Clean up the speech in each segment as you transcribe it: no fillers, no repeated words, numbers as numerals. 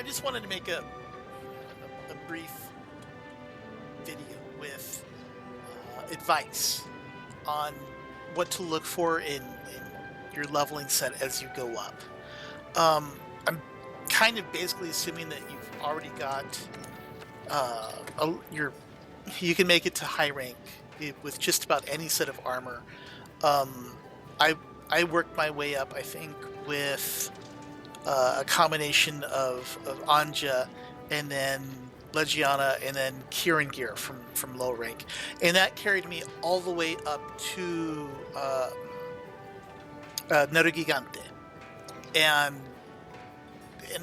I just wanted to make a brief video with advice on what to look for in your leveling set as you go up. I'm kind of basically assuming that you've already got you can make it to high rank with just about any set of armor. I worked my way up, I think, with a combination of Anja and then Legiana and then Kirin gear from low rank, and that carried me all the way up to Nergigante. And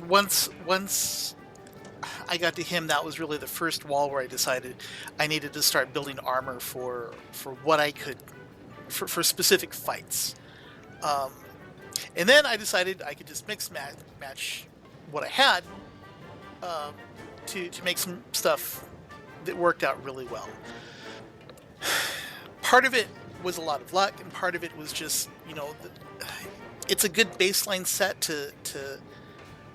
once I got to him, that was really the first wall where I decided I needed to start building armor for what I could for specific fights. And then I decided I could just mix match what I had to make some stuff that worked out really well. Part of it was a lot of luck, and part of it was just, it's a good baseline set to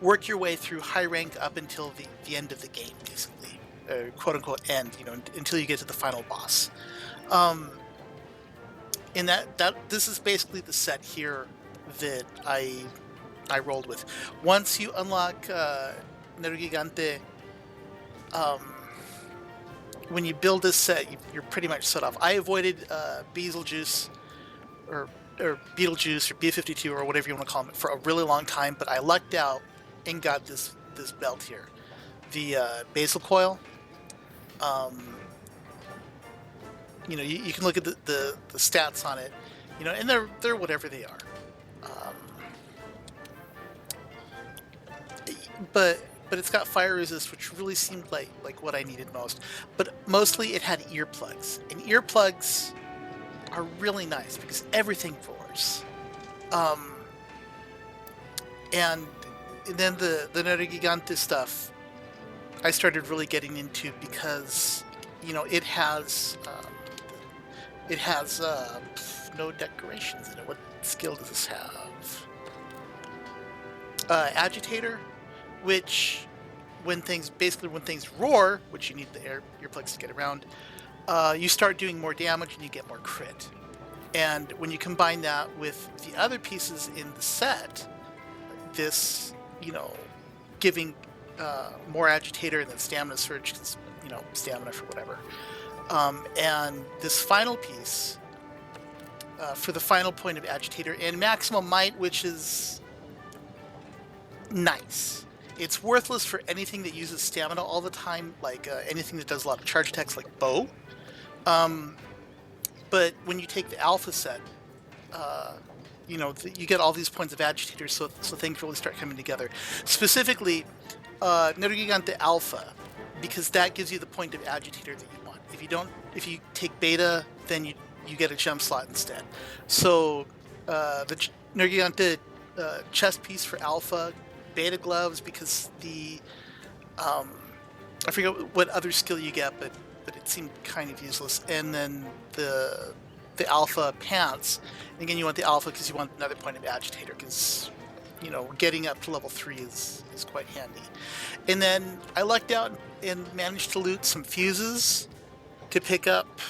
work your way through high rank up until the end of the game, basically, quote unquote end, until you get to the final boss. And that this is basically the set here that I rolled with. Once you unlock Nergigante, when you build this set, you're pretty much set off. I avoided Beetlejuice or Beetlejuice or B-52 or whatever you want to call it for a really long time, but I lucked out and got this belt here, the Bazel Coil. You can look at the stats on it, and they're whatever they are. But it's got fire resist, which really seemed like what I needed most. But mostly it had earplugs, and earplugs are really nice because everything roars. And then the Nergigante stuff I started really getting into because it has no decorations in it. What skill does this have? Agitator, which when things roar, which you need the earplugs to get around, you start doing more damage and you get more crit. And when you combine that with the other pieces in the set, this, giving more agitator and then stamina surge, because, stamina for whatever. And this final piece, for the final point of agitator and maximum might, which is nice. It's worthless for anything that uses stamina all the time, like anything that does a lot of charge attacks, like bow. But when you take the alpha set, you get all these points of agitator, so things really start coming together. Specifically, Nergigante Alpha, because that gives you the point of agitator that you want. If you take beta, then you get a gem slot instead. So the Nergigante chest piece for alpha, beta gloves because I forget what other skill you get, but it seemed kind of useless. And then the alpha pants. And again, you want the alpha because you want another point of agitator because getting up to level 3 is quite handy. And then I lucked out and managed to loot some fuses to pick up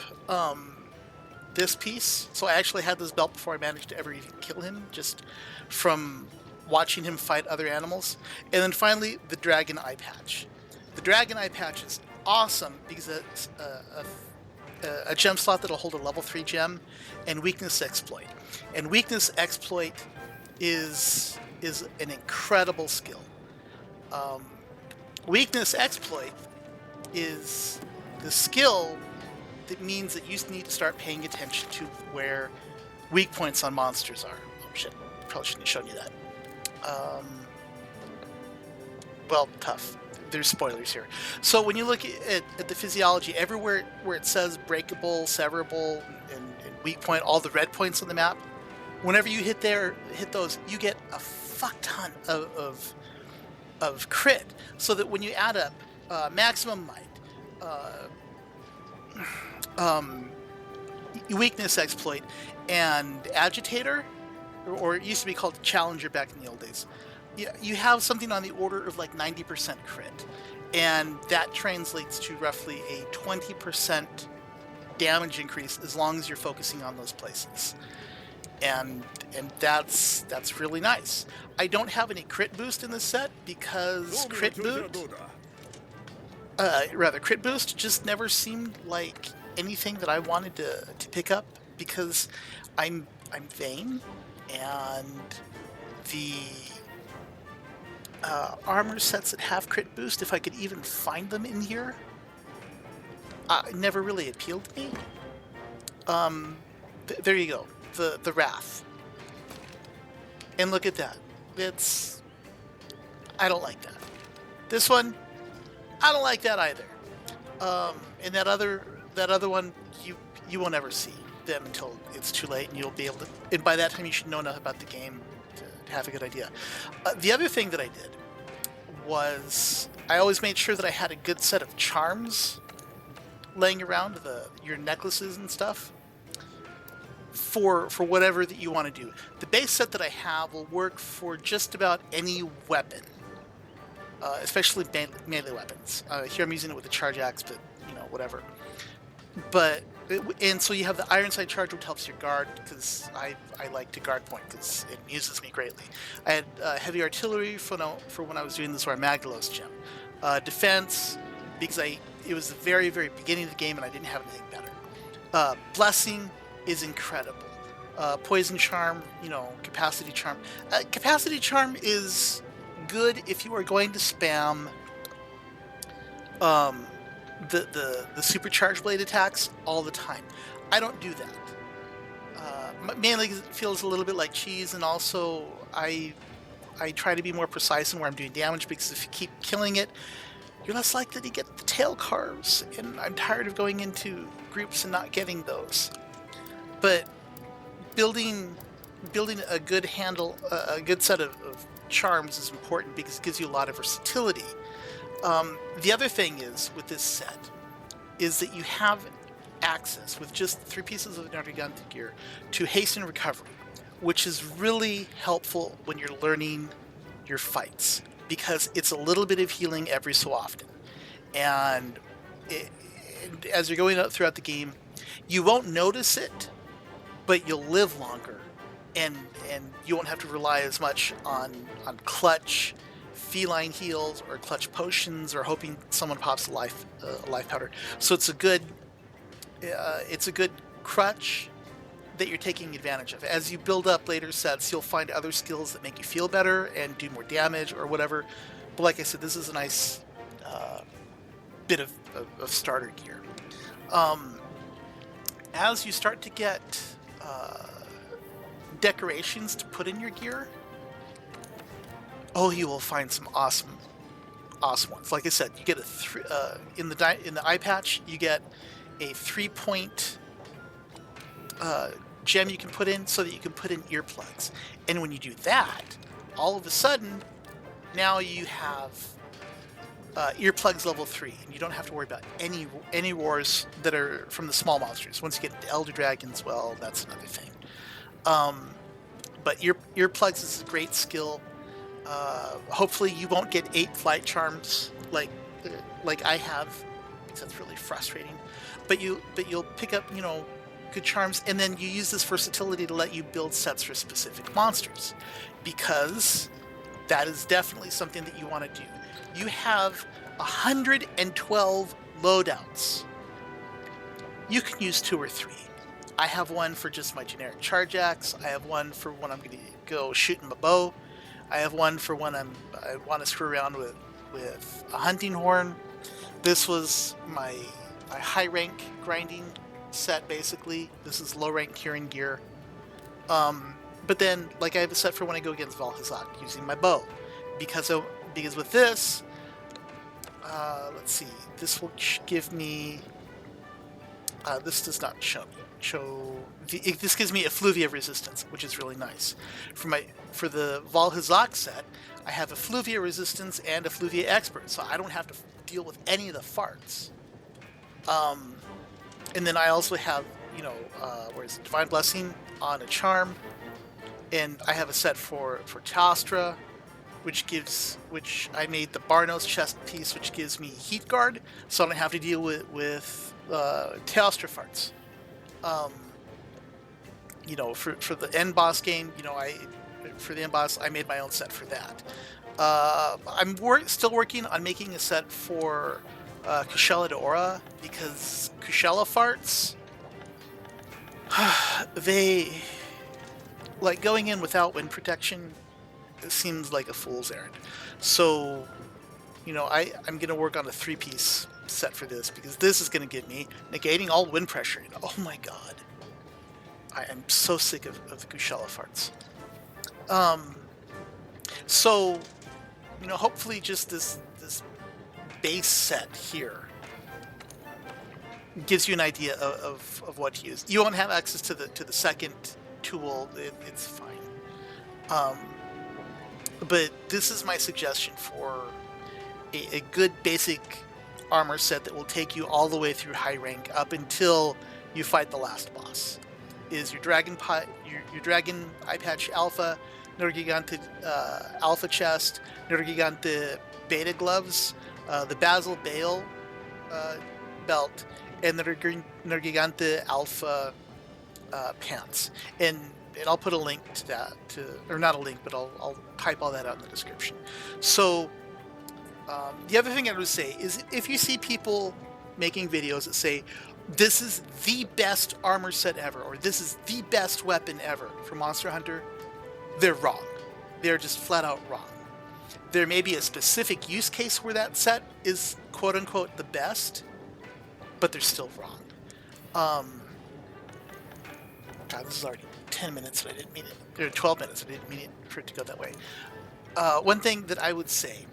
this piece. So I actually had this belt before I managed to ever even kill him, just from watching him fight other animals. And then finally, the Dragon Eyepatch. The Dragon Eyepatch is awesome because it's a gem slot that'll hold a level 3 gem and Weakness Exploit. And Weakness Exploit is an incredible skill. Weakness Exploit is the skill that means that you need to start paying attention to where weak points on monsters are. Oh shit, probably shouldn't have shown you that. Well, tough. There's spoilers here. So when you look at the physiology, everywhere where it says breakable, severable, and weak point, all the red points on the map, whenever you hit those, you get a fuck ton of crit. So that when you add up maximum might, Weakness Exploit, and Agitator, or it used to be called Challenger back in the old days, you have something on the order of like 90% crit, and that translates to roughly a 20% damage increase as long as you're focusing on those places. And that's really nice. I don't have any crit boost in this set because crit boost just never seemed like anything that I wanted to pick up, because I'm vain, and the armor sets that have crit boost, if I could even find them in here, never really appealed to me. There you go, the Wrath, and look at that. I don't like that. This one, I don't like that either. And that other one, you won't ever see them until it's too late, and you'll be able to. And by that time, you should know enough about the game to have a good idea. The other thing that I did was I always made sure that I had a good set of charms laying around, your necklaces and stuff, for whatever that you want to do. The base set that I have will work for just about any weapon, especially melee weapons. Here I'm using it with the charge axe, but whatever. And so you have the Ironside charge, which helps your guard, because I like to guard point because it amuses me greatly. I had heavy artillery for when I was doing this, or Magdalos gem. Defense, because it was the very, very beginning of the game and I didn't have anything better. Blessing is incredible. Poison charm, capacity charm. Capacity charm is good if you are going to spam the supercharged blade attacks all the time. I don't do that. Mainly because it feels a little bit like cheese, and also I try to be more precise in where I'm doing damage, because if you keep killing it, you're less likely to get the tail carves, and I'm tired of going into groups and not getting those. But building a good a good set of charms is important, because it gives you a lot of versatility. The other thing is, with this set, is that you have access, with just 3 pieces of Nergigante gear, to hasten recovery, which is really helpful when you're learning your fights, because it's a little bit of healing every so often. And as you're going out throughout the game, you won't notice it, but you'll live longer, and you won't have to rely as much on clutch feline heals or clutch potions, or hoping someone pops a life powder. So it's a good crutch that you're taking advantage of. As you build up later sets, you'll find other skills that make you feel better and do more damage or whatever. But like I said, this is a nice bit of starter gear. As you start to get decorations to put in your gear, you will find some awesome ones. Like I said, you get in the Eyepatch, you get a 3-point gem you can put in, so that you can put in earplugs. And when you do that, all of a sudden, now you have earplugs level 3, and you don't have to worry about any wars that are from the small monsters. Once you get into Elder Dragons, well, that's another thing. But earplugs is a great skill. Hopefully you won't get 8 flight charms like I have, because that's really frustrating. But you'll pick up good charms, and then you use this versatility to let you build sets for specific monsters, because that is definitely something that you want to do. You have 112 loadouts. You can use 2 or 3. I have one for just my generic charge axe. I have one for when I'm going to go shooting my bow. I have one for when I want to screw around with a hunting horn. This was my high rank grinding set, basically. This is low rank Kirin gear. But then, I have a set for when I go against Valhazak using my bow, because with this, let's see, this will give me. This does not show me. This gives me effluvia resistance, which is really nice. For the Valhazak set, I have effluvia resistance and effluvia expert, so I don't have to deal with any of the farts. And then I also have, Divine Blessing on a charm, and I have a set for Tastra, which I made the Barnos chest piece, which gives me heat guard, so I don't have to deal with Teostra farts. You know, for the end boss game, you know, for the end boss, I made my own set for that. I'm still working on making a set for Kushella de Aura, because Kushella farts, they, like, going in without wind protection, it seems like a fool's errand. So, you know, I'm going to work on a 3-piece set for this, because this is going to get me negating all wind pressure. Oh my god. I am so sick of the Kushella farts. So, you know, hopefully just this base set here gives you an idea of what to use. You won't have access to the second tool. It's fine. But this is my suggestion for a good basic armor set that will take you all the way through high rank up until you fight the last boss. Is your Dragon Eyepatch Alpha, Nergigante Alpha Chest, Nergigante Beta Gloves, the Bazel Bail Belt, and the Nergigante Alpha Pants. And I'll put a link to that, or not a link, but I'll type all that out in the description. So the other thing I would say is, if you see people making videos that say, this is the best armor set ever, or this is the best weapon ever for Monster Hunter, they're wrong. They're just flat out wrong. There may be a specific use case where that set is quote unquote the best, but they're still wrong. God, this is already 10 minutes, and I didn't mean it. Or 12 minutes, and I didn't mean it for it to go that way. One thing that I would say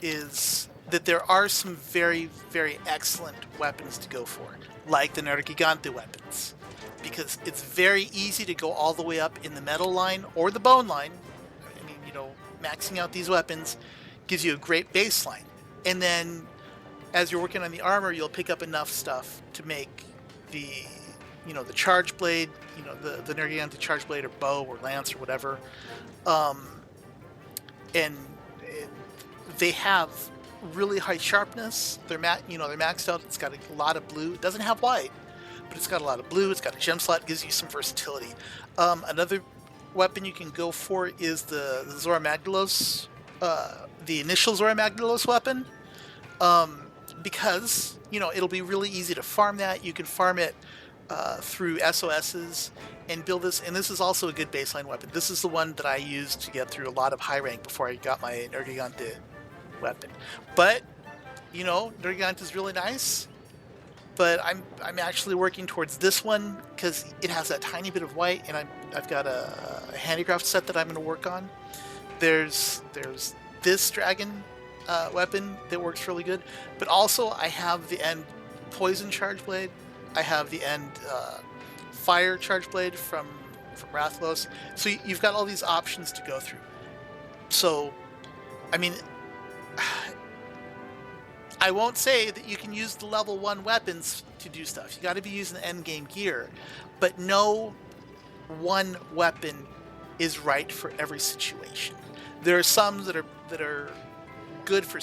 is that there are some very, very excellent weapons to go for, like the Nergigante weapons, because it's very easy to go all the way up in the metal line or the bone line. I mean, you know, maxing out these weapons gives you a great baseline, and then as you're working on the armor, you'll pick up enough stuff to make the, you know, the charge blade, you know, the Nergigante charge blade, or bow, or lance, or whatever, and they have really high sharpness. They're maxed out. It's got a lot of blue. It doesn't have white, but it's got a lot of blue. It's got a gem slot. It gives you some versatility. Another weapon you can go for is the Zora Magdalos, the initial Zora Magdalos weapon, because, you know, it'll be really easy to farm that. You can farm it through SOSs and build this, and this is also a good baseline weapon. This is the one that I used to get through a lot of high rank before I got my Nergigante weapon. But, you know, Nergigante is really nice, but I'm actually working towards this one because it has that tiny bit of white, and I've got a handicraft set that I'm going to work on. There's this dragon weapon that works really good, but also I have the end poison charge blade. I have the end fire charge blade from Rathlos. So you've got all these options to go through. So, I mean, I won't say that you can use the level 1 weapons to do stuff. You got to be using the end game gear, but no one weapon is right for every situation. There are some that are good for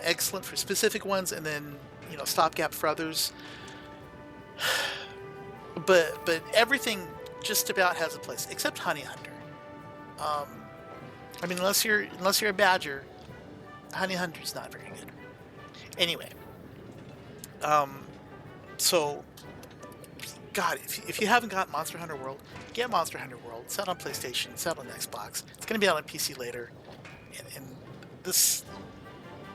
excellent for specific ones, and then, you know, stopgap for others. But everything just about has a place, except Honey Hunter. I mean, unless you're a badger, Honey Hunter's not very good. Anyway, so, God, if you haven't got Monster Hunter World, get Monster Hunter World. It's out on PlayStation. It's out on Xbox. It's going to be out on PC later, and this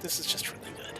is just really good.